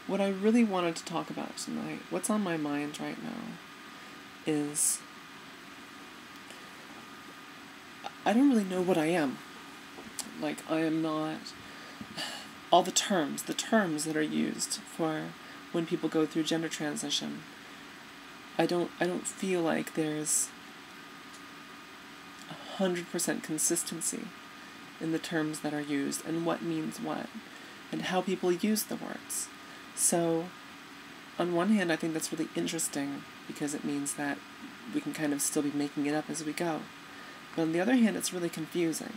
what I really wanted to talk about tonight, what's on my mind right now, is I don't really know what I am. Like, I am not... All the terms that are used for when people go through gender transition, I don't feel like there's 100% consistency in the terms that are used and what means what and how people use the words. So on one hand, I think that's really interesting because it means that we can kind of still be making it up as we go. But on the other hand, it's really confusing.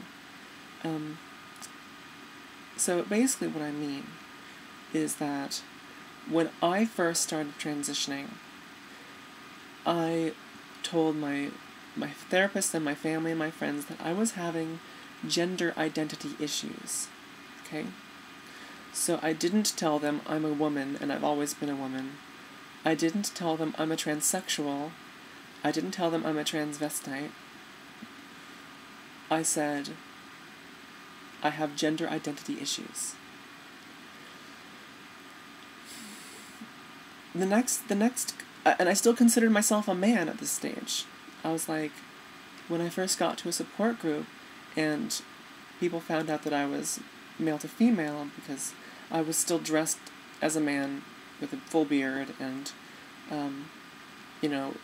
So basically what I mean is that when I first started transitioning, I told my therapist and my family and my friends that I was having gender identity issues. Okay? So I didn't tell them I'm a woman and I've always been a woman. I didn't tell them I'm a transsexual. I didn't tell them I'm a transvestite. I said I have gender identity issues. The next, and I still considered myself a man at this stage. I was like, when I first got to a support group and people found out that I was male to female because I was still dressed as a man with a full beard and,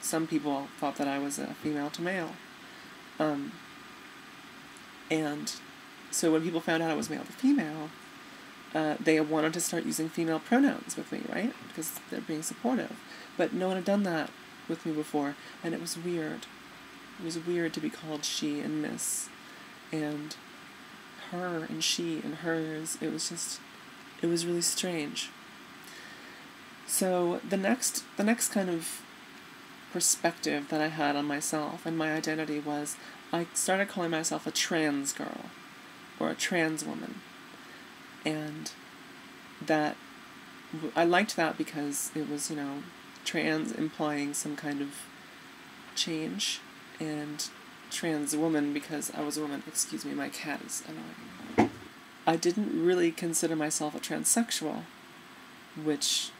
some people thought that I was a female to male. And so when people found out I was male to female, they wanted to start using female pronouns with me, right? Because they're being supportive. But no one had done that with me before, and it was weird. It was weird to be called she and miss, and her and she and hers. It was really strange. So the next kind of perspective that I had on myself and my identity was I started calling myself a trans girl or a trans woman. And that, I liked that because it was, trans implying some kind of change, and trans woman because I was a woman. Excuse me, my cat is annoying. I didn't really consider myself a transsexual, which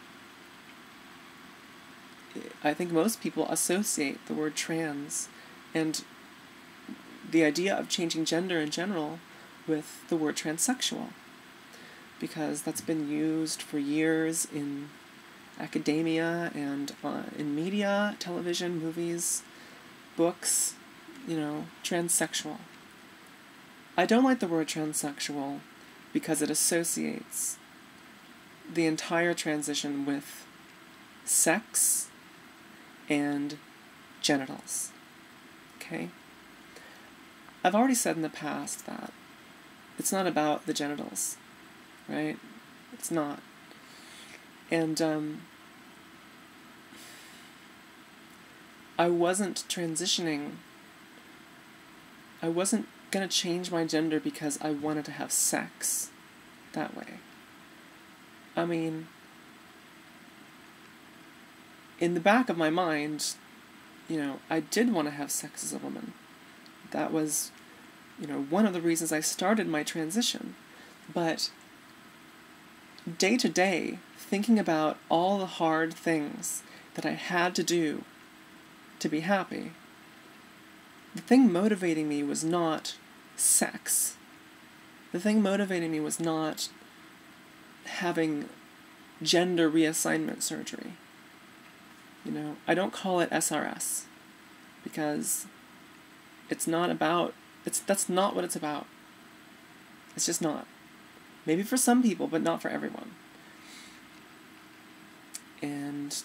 I think most people associate the word trans and the idea of changing gender in general with the word transsexual, because that's been used for years in academia and in media, television, movies, books, transsexual. I don't like the word transsexual because it associates the entire transition with sex and genitals. Okay? I've already said in the past that it's not about the genitals, right? It's not. And I wasn't transitioning. I wasn't going to change my gender because I wanted to have sex that way. I mean, in the back of my mind, I did want to have sex as a woman. That was, one of the reasons I started my transition. But day to day, thinking about all the hard things that I had to do to be happy, the thing motivating me was not sex. The thing motivating me was not having gender reassignment surgery. I don't call it SRS because it's not about, that's not what it's about. It's just not. Maybe for some people, but not for everyone. And,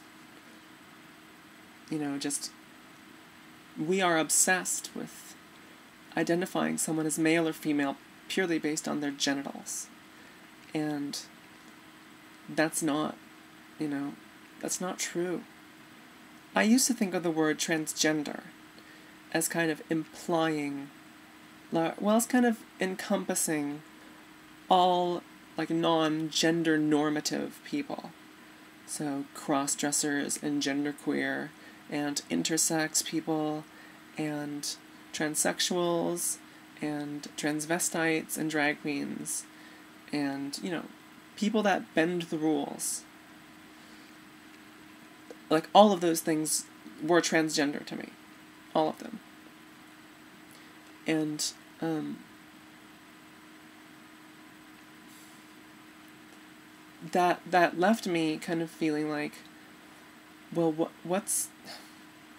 we are obsessed with identifying someone as male or female purely based on their genitals. And that's not, that's not true. I used to think of the word transgender as kind of implying, it's kind of encompassing all, non-gender normative people. So cross-dressers and genderqueer and intersex people and transsexuals and transvestites and drag queens and, people that bend the rules like, all of those things were transgender to me. All of them. And, that left me kind of feeling like, well, what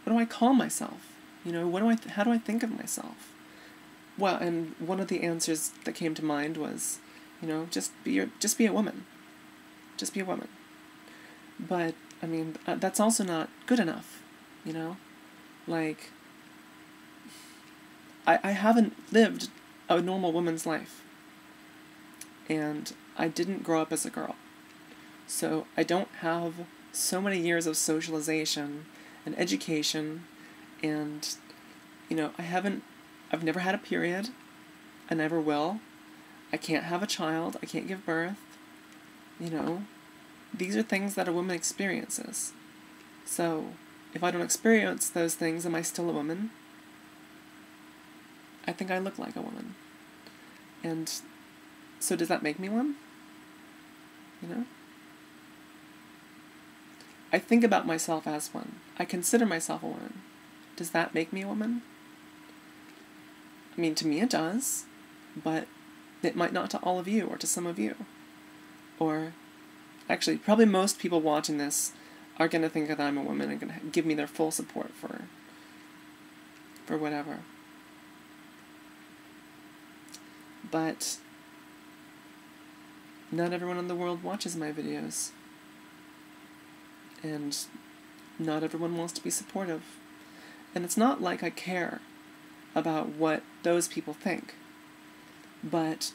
do I call myself? You know, how do I think of myself? Well, and one of the answers that came to mind was, you know, just be a woman. Just be a woman. But, I mean, that's also not good enough, you know? Like, I haven't lived a normal woman's life. And I didn't grow up as a girl. So I don't have so many years of socialization and education, and, you know, I've never had a period. I never will. I can't have a child. I can't give birth. You know, these are things that a woman experiences. So, if I don't experience those things, am I still a woman? I think I look like a woman. And so does that make me one? You know? I think about myself as one. I consider myself a woman. Does that make me a woman? I mean, to me it does, but it might not to all of you or to some of you. Or, actually, probably most people watching this are going to think that I'm a woman and going to give me their full support for whatever. But not everyone in the world watches my videos. And not everyone wants to be supportive. And it's not like I care about what those people think. But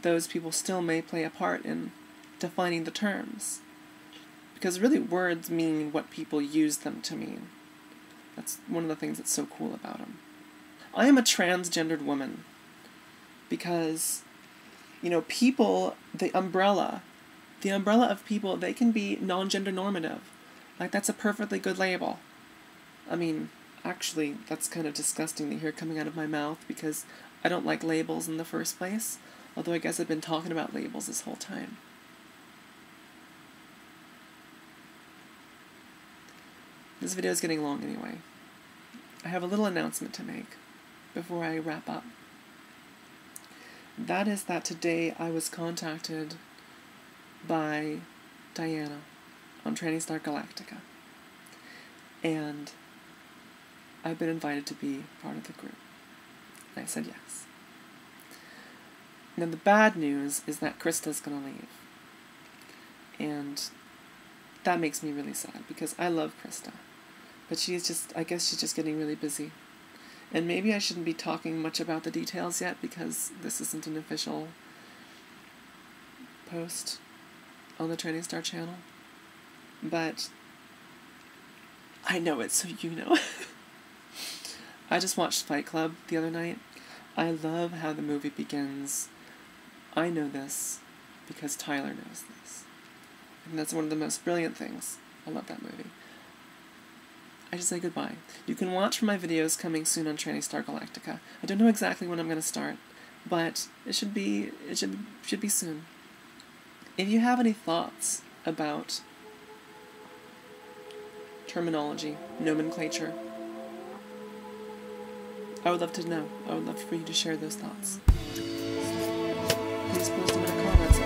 those people still may play a part in defining the terms. Because really words mean what people use them to mean. That's one of the things that's so cool about them. I am a transgendered woman. Because, you know, people, the umbrella of people, they can be non-gender normative. Like, that's a perfectly good label. I mean, actually, that's kind of disgusting to hear coming out of my mouth, because I don't like labels in the first place. Although I guess I've been talking about labels this whole time. This video is getting long anyway. I have a little announcement to make before I wrap up. That is that today I was contacted by Diana on Tranny Star Galactica. And I've been invited to be part of the group. And I said yes. And then the bad news is that Krista's going to leave. And that makes me really sad, because I love Krista. But I guess she's just getting really busy. And maybe I shouldn't be talking much about the details yet, because this isn't an official post on the Tranny Star channel. But I know it, so you know. I just watched Fight Club the other night. I love how the movie begins. I know this because Tyler knows this. And that's one of the most brilliant things. I love that movie. I just say goodbye. You can watch for my videos coming soon on Tranny Star Galactica. I don't know exactly when I'm going to start, but it should be soon. If you have any thoughts about terminology, nomenclature, I would love to know. I would love for you to share those thoughts. Please post them in the comments.